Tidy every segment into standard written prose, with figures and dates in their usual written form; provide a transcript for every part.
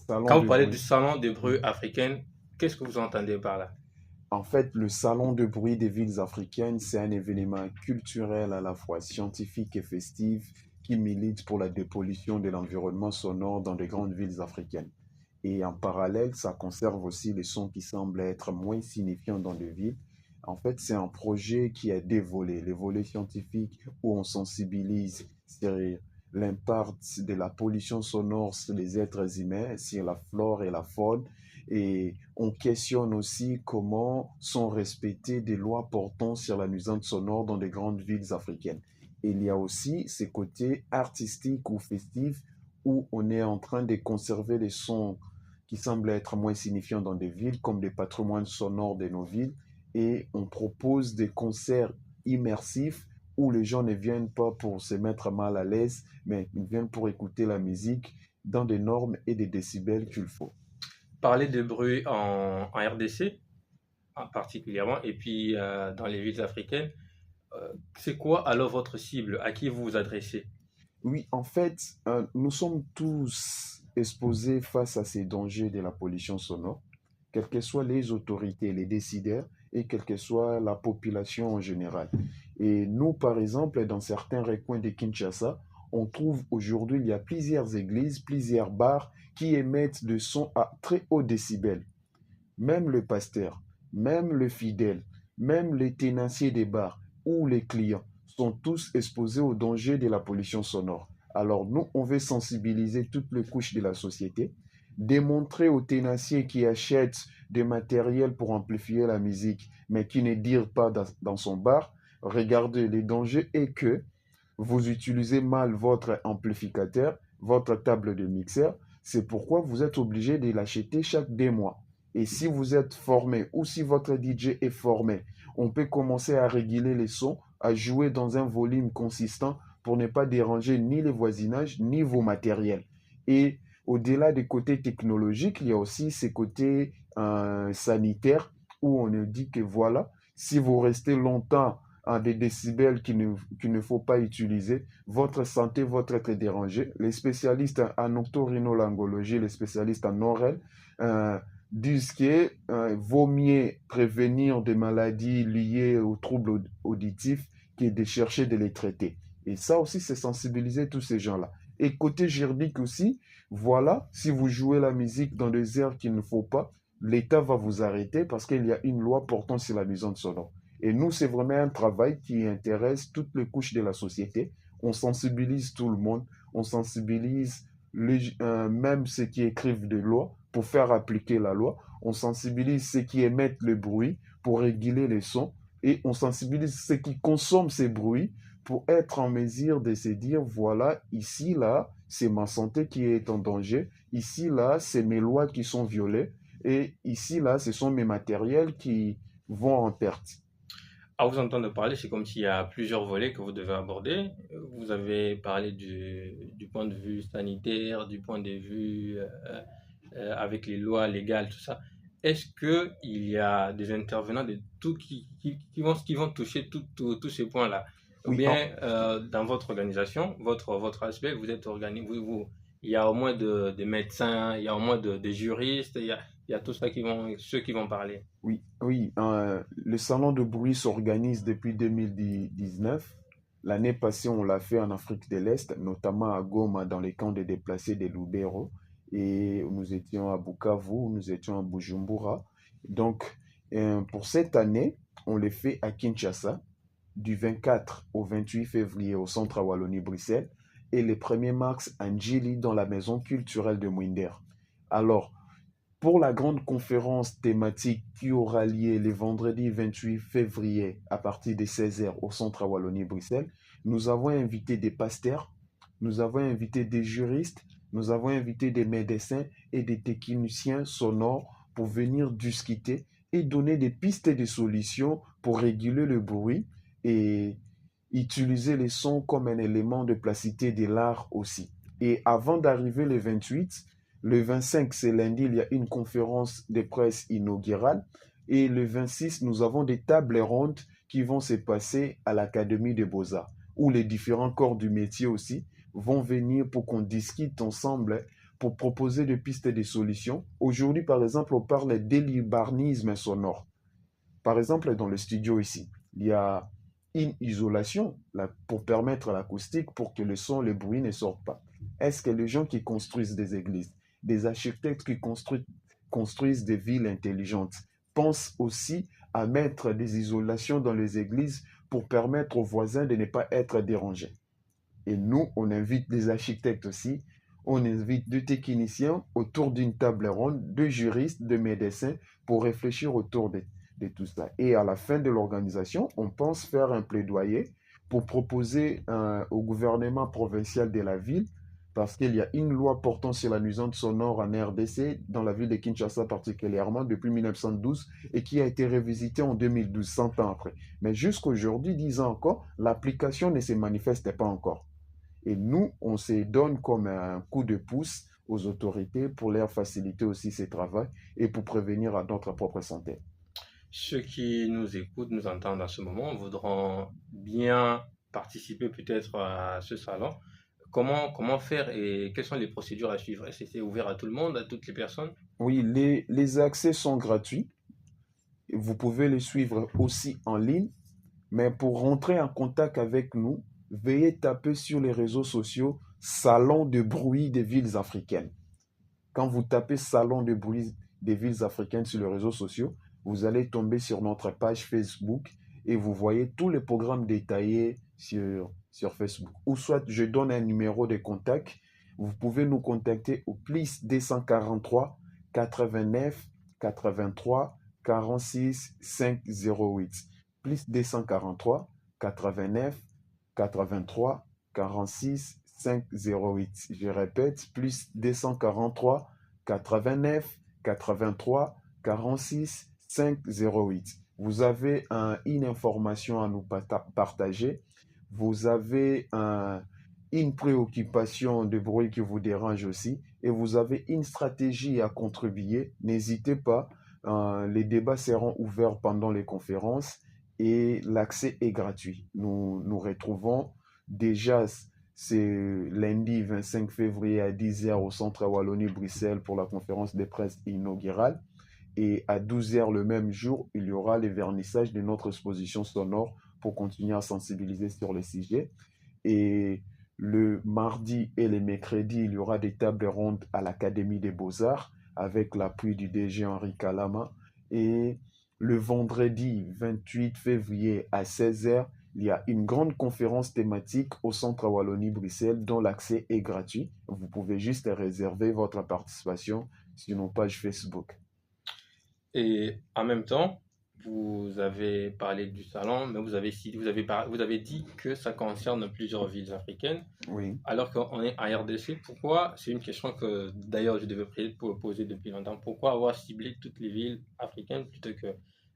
Salon Quand vous de parlez du bruit. salon des bruits Mhm. africaines, qu'est-ce que vous entendez par là? En fait, le Salon de bruit des villes africaines, c'est un événement culturel à la fois scientifique et festif qui milite pour la dépollution de l'environnement sonore dans les grandes villes africaines. Et en parallèle, ça conserve aussi les sons qui semblent être moins signifiants dans les villes. En fait, c'est un projet qui a deux volets. Le volet scientifique où on sensibilise sur l'impact de la pollution sonore sur les êtres humains, sur la flore et la faune. Et on questionne aussi comment sont respectées des lois portant sur la nuisance sonore dans les grandes villes africaines. Et il y a aussi ces côtés artistiques ou festifs où on est en train de conserver les sons qui semblent être moins signifiants dans des villes, comme des patrimoines sonores de nos villes, et on propose des concerts immersifs où les gens ne viennent pas pour se mettre mal à l'aise, mais ils viennent pour écouter la musique dans des normes et des décibels qu'il faut. Parler de bruit en RDC, particulièrement, et puis dans les villes africaines, c'est quoi alors votre cible? À qui vous vous adressez? Oui, en fait, nous sommes tous exposés face à ces dangers de la pollution sonore, quelles que soient les autorités, les décideurs et quelle que soit la population en général. Et nous, par exemple, dans certains recoins de Kinshasa, on trouve aujourd'hui, il y a plusieurs églises, plusieurs bars qui émettent de sons à très haut décibel. Même le pasteur, même le fidèle, même les tenanciers des bars ou les clients sont tous exposés au danger de la pollution sonore. Alors nous, on veut sensibiliser toutes les couches de la société, démontrer aux tenanciers qui achètent des matériels pour amplifier la musique, mais qui ne dirent pas dans son bar, regardez, les dangers est que vous utilisez mal votre amplificateur, votre table de mixeur, c'est pourquoi vous êtes obligé de l'acheter chaque 2 mois. Et si vous êtes formé ou si votre DJ est formé, on peut commencer à réguler les sons, à jouer dans un volume consistant pour ne pas déranger ni les voisinages ni vos matériels. Et au-delà des côtés technologiques, il y a aussi ces côtés sanitaires où on nous dit que voilà, si vous restez longtemps à des décibels qu'il ne faut pas utiliser, votre santé va être dérangée. Les spécialistes en otorhinolaryngologie, les spécialistes en oreille, euh, disent qu'il vaut mieux prévenir des maladies liées aux troubles auditifs que de chercher de les traiter. Et ça aussi, c'est sensibiliser tous ces gens-là. Et côté juridique aussi, voilà, si vous jouez la musique dans des airs qu'il ne faut pas, l'État va vous arrêter parce qu'il y a une loi portant sur la nuisance sonore. Et nous, c'est vraiment un travail qui intéresse toutes les couches de la société. On sensibilise tout le monde, on sensibilise même ceux qui écrivent des lois pour faire appliquer la loi, on sensibilise ceux qui émettent le bruit pour réguler les sons et on sensibilise ceux qui consomment ces bruits pour être en mesure de se dire, voilà, ici, là, c'est ma santé qui est en danger, ici, là, c'est mes lois qui sont violées et ici, là, ce sont mes matériels qui vont en perte. À vous entendre parler, c'est comme s'il y a plusieurs volets que vous devez aborder. Vous avez parlé du point de vue sanitaire, du point de vue avec les lois légales, tout ça. Est-ce qu'il y a des intervenants de tout qui vont toucher tous ces points-là? Ou Oui, bien dans votre organisation, votre aspect, vous êtes organisé, il y a au moins de médecins, il y a au moins de juristes, il y a tout ça ceux qui vont parler. oui, oui. Le salon de bruit s'organise depuis 2019. L'année passée, on l'a fait en Afrique de l'Est, notamment à Goma, dans les camps de déplacés de Lubero. Et nous étions à Bukavu, nous étions à Bujumbura. Donc, pour cette année, on le fait à Kinshasa, du 24 au 28 février au centre à Wallonie-Bruxelles, et le 1er mars à Njili, dans la maison culturelle de Mwinder. Alors, pour la grande conférence thématique qui aura lieu le vendredi 28 février à partir de 16 heures au centre à Wallonie-Bruxelles, nous avons invité des pasteurs, nous avons invité des juristes, nous avons invité des médecins et des techniciens sonores pour venir discuter et donner des pistes et des solutions pour réguler le bruit et utiliser les sons comme un élément de plasticité de l'art aussi. Et avant d'arriver le 28, le 25, c'est lundi, il y a une conférence de presse inaugurale. Et le 26, nous avons des tables rondes qui vont se passer à l'Académie des Beaux-Arts, où les différents corps du métier aussi vont venir pour qu'on discute ensemble, pour proposer des pistes et des solutions. Aujourd'hui, par exemple, on parle d'élibarnisme sonore. Par exemple, dans le studio ici, il y a une isolation pour permettre l'acoustique, pour que le son, le bruit ne sortent pas. Est-ce que les gens qui construisent des églises, des architectes qui construisent des villes intelligentes, pensent aussi à mettre des isolations dans les églises pour permettre aux voisins de ne pas être dérangés? Et nous, on invite des architectes aussi, on invite deux techniciens autour d'une table ronde, deux juristes, deux médecins, pour réfléchir autour de tout ça. Et à la fin de l'organisation, on pense faire un plaidoyer pour proposer au gouvernement provincial de la ville, parce qu'il y a une loi portant sur la nuisance sonore en RDC, dans la ville de Kinshasa particulièrement, depuis 1912, et qui a été révisitée en 2012, 100 ans après. Mais jusqu'aujourd'hui, 10 ans encore, l'application ne se manifeste pas encore. Et nous, on se donne comme un coup de pouce aux autorités pour leur faciliter aussi ce travail et pour prévenir à notre propre santé. Ceux qui nous écoutent, nous entendent à ce moment, voudront bien participer peut-être à ce salon. Comment faire et quelles sont les procédures à suivre? Est-ce que c'est ouvert à tout le monde, à toutes les personnes? Oui, les accès sont gratuits. Vous pouvez les suivre aussi en ligne. Mais pour rentrer en contact avec nous, veuillez taper sur les réseaux sociaux Salon de bruit des villes africaines. Quand vous tapez Salon de bruit des villes africaines sur les réseaux sociaux, vous allez tomber sur notre page Facebook et vous voyez tous les programmes détaillés sur Facebook. Ou soit je donne un numéro de contact. Vous pouvez nous contacter au plus 243 89 83 46 508. Plus 243 89 83 46 508. Je répète, plus 243 89 83 46 508. Vous avez une information à nous partager. Vous avez une préoccupation de bruit qui vous dérange aussi. Et vous avez une stratégie à contribuer. N'hésitez pas. Les débats seront ouverts pendant les conférences et l'accès est gratuit. Nous nous retrouvons déjà, c'est lundi 25 février à 10h au Centre Wallonie-Bruxelles pour la conférence de presse inaugurale. Et à 12h le même jour, il y aura le vernissage de notre exposition sonore pour continuer à sensibiliser sur le sujet. Et le mardi et le mercredi, il y aura des tables rondes à l'Académie des Beaux-Arts avec l'appui du DG Henri Kalama. Et le vendredi 28 février à 16h, il y a une grande conférence thématique au Centre Wallonie-Bruxelles dont l'accès est gratuit. Vous pouvez juste réserver votre participation sur nos pages Facebook. Et en même temps, vous avez parlé du salon, mais vous avez dit que ça concerne plusieurs villes africaines, Oui. alors qu'on est en RDC. Pourquoi? C'est une question que d'ailleurs je devais poser depuis longtemps. Pourquoi avoir ciblé toutes les villes africaines plutôt que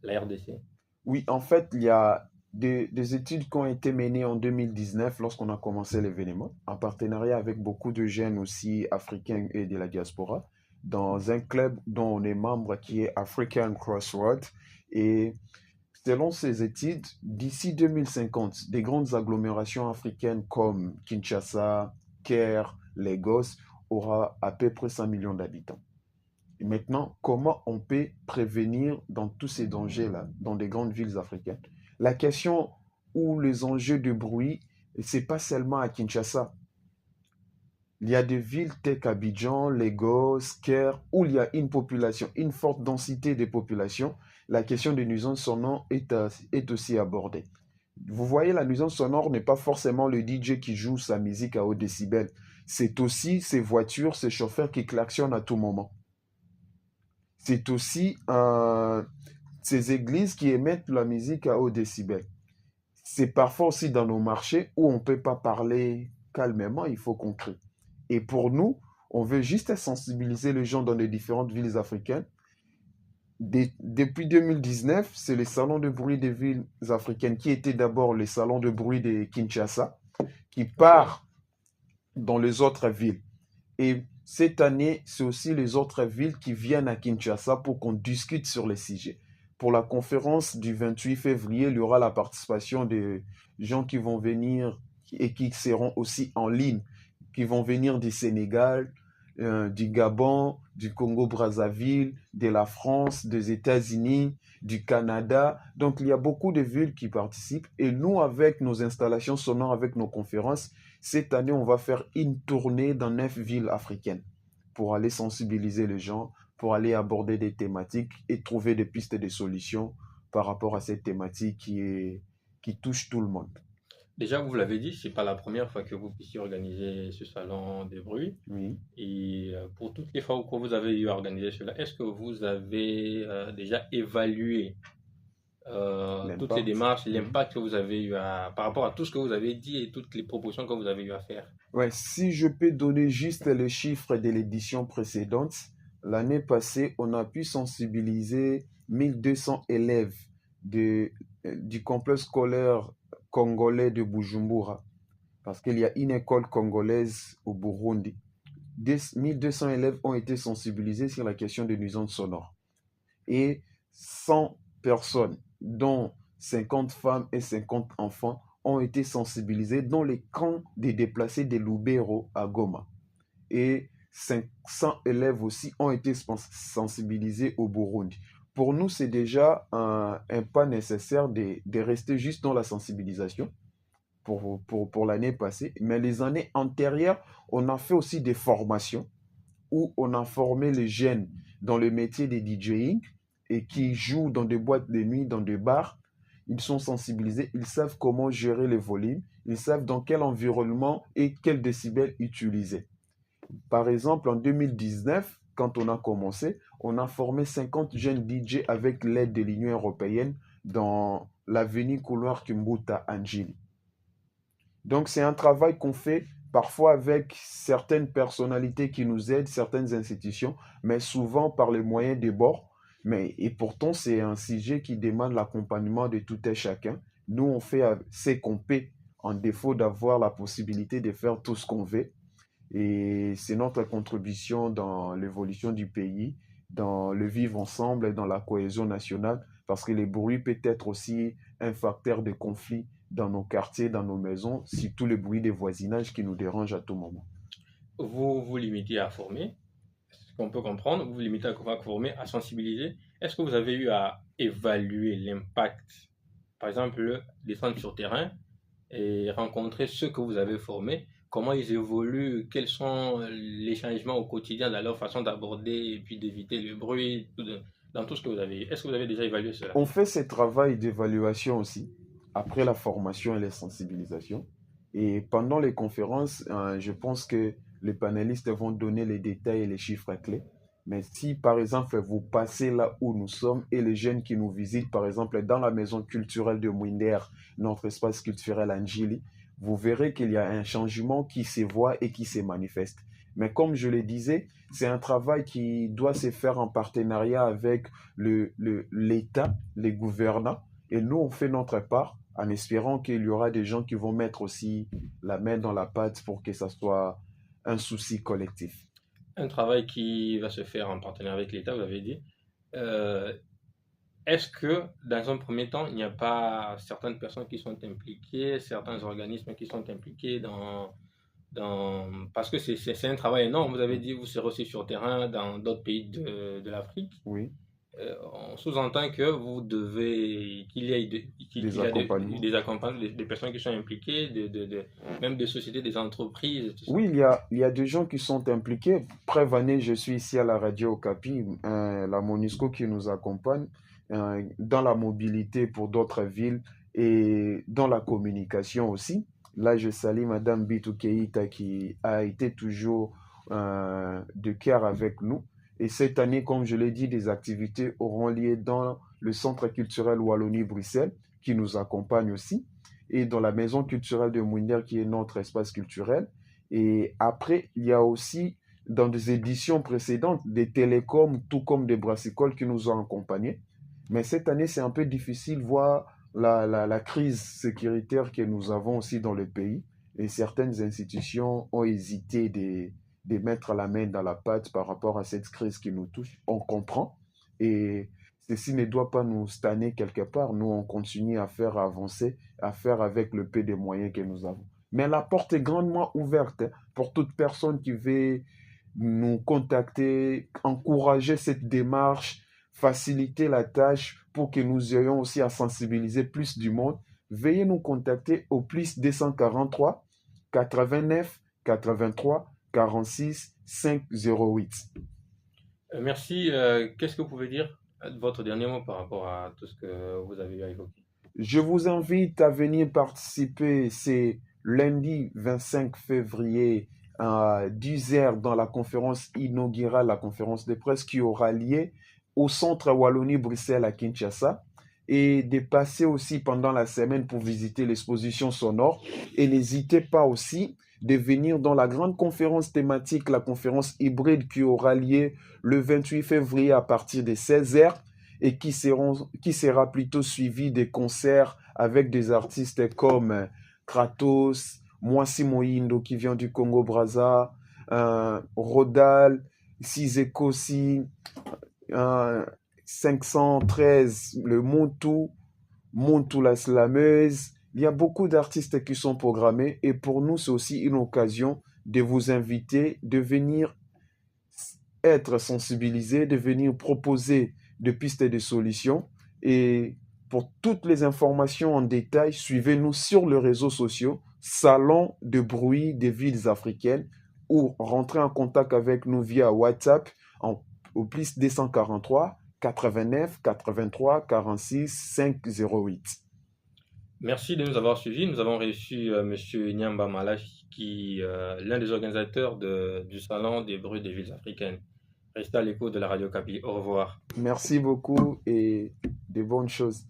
la RDC? Oui, en fait, il y a des études qui ont été menées en 2019 lorsqu'on a commencé l'événement, en partenariat avec beaucoup de jeunes aussi africains et de la diaspora, dans un club dont on est membre qui est African Crossroads. Et selon ces études, d'ici 2050, des grandes agglomérations africaines comme Kinshasa, Caire, Lagos aura à peu près 100 millions d'habitants. Et maintenant, comment on peut prévenir dans tous ces dangers-là, dans des grandes villes africaines? La question ou les enjeux de bruit, c'est pas seulement à Kinshasa. Il y a des villes telles qu'Abidjan, Lagos, Caire, où il y a une population, une forte densité de population. La question des nuisances sonores est aussi abordée. Vous voyez, la nuisance sonore n'est pas forcément le DJ qui joue sa musique à haut décibel. C'est aussi ces voitures, ces chauffeurs qui klaxonnent à tout moment. C'est aussi ces églises qui émettent la musique à haut décibel. C'est parfois aussi dans nos marchés où on ne peut pas parler calmement, il faut qu'on crie. Et pour nous, on veut juste sensibiliser les gens dans les différentes villes africaines. Depuis 2019, c'est les salons de bruit des villes africaines qui étaient d'abord les salons de bruit de Kinshasa, qui part dans les autres villes. Et cette année, c'est aussi les autres villes qui viennent à Kinshasa pour qu'on discute sur les sujets. Pour la conférence du 28 février, il y aura la participation des gens qui vont venir et qui seront aussi en ligne, qui vont venir du Sénégal, du Gabon, du Congo-Brazzaville, de la France, des États-Unis, du Canada. Donc, il y a beaucoup de villes qui participent. Et nous, avec nos installations sonores, avec nos conférences, cette année, on va faire une tournée dans 9 villes africaines pour aller sensibiliser les gens, pour aller aborder des thématiques et trouver des pistes de solutions par rapport à cette thématique qui touche tout le monde. Déjà, vous l'avez dit, c'est pas la première fois que vous puissiez organiser ce salon des bruits. Oui, Et pour toutes les fois où vous avez eu à organiser cela, est-ce que vous avez déjà évalué toutes les l'impact. démarches, Mhm. l'impact que vous avez eu par rapport à tout ce que vous avez dit et toutes les propositions que vous avez eu à faire? Ouais, si je peux donner juste les chiffres de l'édition précédente, l'année passée, on a pu sensibiliser 1200 élèves de, du complexe scolaire congolais de Bujumbura, parce qu'il y a une école congolaise au Burundi. 1200 élèves ont été sensibilisés sur la question des nuisances sonores. Et 100 personnes, dont 50 femmes et 50 enfants, ont été sensibilisés dans les camps des déplacés de Lubero à Goma. Et 500 élèves aussi ont été sensibilisés au Burundi. Pour nous, c'est déjà un pas nécessaire de rester juste dans la sensibilisation pour l'année passée. Mais les années antérieures, on a fait aussi des formations où on a formé les jeunes dans le métier des DJing et qui jouent dans des boîtes de nuit, dans des bars. Ils sont sensibilisés, ils savent comment gérer les volumes, ils savent dans quel environnement et quel décibel utiliser. Par exemple, en 2019, quand on a commencé, on a formé 50 jeunes DJ avec l'aide de l'Union européenne dans l'avenue couloir Kimbuta Angili. Donc, c'est un travail qu'on fait parfois avec certaines personnalités qui nous aident, certaines institutions, mais souvent par les moyens des bords. Et pourtant, c'est un sujet qui demande l'accompagnement de tout et chacun. Nous, on fait ce qu'on peut en défaut d'avoir la possibilité de faire tout ce qu'on veut. Et c'est notre contribution dans l'évolution du pays, dans le vivre ensemble et dans la cohésion nationale, parce que le bruit peut être aussi un facteur de conflit dans nos quartiers, dans nos maisons, si tout le bruit des voisinages qui nous dérange à tout moment. Vous vous limitez à former, ce qu'on peut comprendre, vous vous limitez à former, à sensibiliser. Est-ce que vous avez eu à évaluer l'impact, par exemple, descendre sur terrain et rencontrer ceux que vous avez formés, comment ils évoluent, quels sont les changements au quotidien dans leur façon d'aborder et puis d'éviter le bruit, dans tout ce que vous avez. Est-ce que vous avez déjà évalué cela? On fait ce travail d'évaluation aussi, après la formation et les sensibilisations. Et pendant les conférences, je pense que les panélistes vont donner les détails et les chiffres clés. Mais si, par exemple, vous passez là où nous sommes et les jeunes qui nous visitent, par exemple, dans la maison culturelle de Mwinder, notre espace culturel Angili, vous verrez qu'il y a un changement qui se voit et qui se manifeste. Mais comme je le disais, c'est un travail qui doit se faire en partenariat avec l'État, les gouvernants. Et nous, on fait notre part en espérant qu'il y aura des gens qui vont mettre aussi la main dans la pâte pour que ça soit un souci collectif. Un travail qui va se faire en partenariat avec l'État, vous avez dit. Euh, Est-ce que, dans un premier temps, il n'y a pas certaines personnes qui sont impliquées, certains organismes qui sont impliqués parce que c'est un travail énorme. Vous avez dit, vous serez aussi sur terrain dans d'autres pays de l'Afrique. Oui, On sous-entend que vous devez, qu'il y ait qu'il des y a accompagnements. des accompagnements, des personnes qui sont impliquées, même des sociétés, des entreprises, tout ça. Oui, il y a des gens qui sont impliqués. Preuve année, je suis ici à la radio Okapi, la MONUSCO qui nous accompagne dans la mobilité pour d'autres villes et dans la communication aussi. Là, je salue Madame Bitou Keïta qui a été toujours de cœur avec nous. Et cette année, comme je l'ai dit, des activités auront lieu dans le Centre culturel Wallonie-Bruxelles qui nous accompagne aussi et dans la maison culturelle de Mounder qui est notre espace culturel. Et après, il y a aussi dans des éditions précédentes des télécoms, tout comme des brassicoles qui nous ont accompagnés. Mais cette année, c'est un peu difficile, voir la crise sécuritaire que nous avons aussi dans le pays. Et certaines institutions ont hésité de mettre la main dans la pâte par rapport à cette crise qui nous touche. On comprend. Et ceci ne doit pas nous stanner quelque part. Nous, on continue à faire avancer, à faire avec le peu de moyens que nous avons. Mais la porte est grandement ouverte pour toute personne qui veut nous contacter, encourager cette démarche, faciliter la tâche pour que nous ayons aussi à sensibiliser plus du monde, veuillez nous contacter au plus 243 89 83 46 508. Merci. Qu'est-ce que vous pouvez dire votre dernier mot par rapport à tout ce que vous avez eu à évoquer? Je vous invite à venir participer, c'est lundi 25 février à 10 heures dans la conférence inaugurale, la conférence de presse qui aura lieu au centre Wallonie-Bruxelles à Kinshasa et de passer aussi pendant la semaine pour visiter l'exposition sonore. Et n'hésitez pas aussi de venir dans la grande conférence thématique, la conférence hybride qui aura lieu le 28 février à partir de 16 heures et qui sera plutôt suivi des concerts avec des artistes comme Kratos, Mwasi Moindo qui vient du Congo-Brazza, Rodal, Sizekosi, 513, le Montou la slameuse. Il y a beaucoup d'artistes qui sont programmés et pour nous, c'est aussi une occasion de vous inviter, de venir être sensibilisés, de venir proposer des pistes et des solutions. Et pour toutes les informations en détail, suivez-nous sur les réseaux sociaux, Salon de bruit des villes africaines, ou rentrez en contact avec nous via WhatsApp au plus 243 89 83 46 508. Merci de nous avoir suivis. Nous avons reçu Monsieur Nyamba Malachi, l'un des organisateurs du Salon des bruits des villes africaines. Restez à l'écoute de la Radio Kapi. Au revoir. Merci beaucoup et de bonnes choses.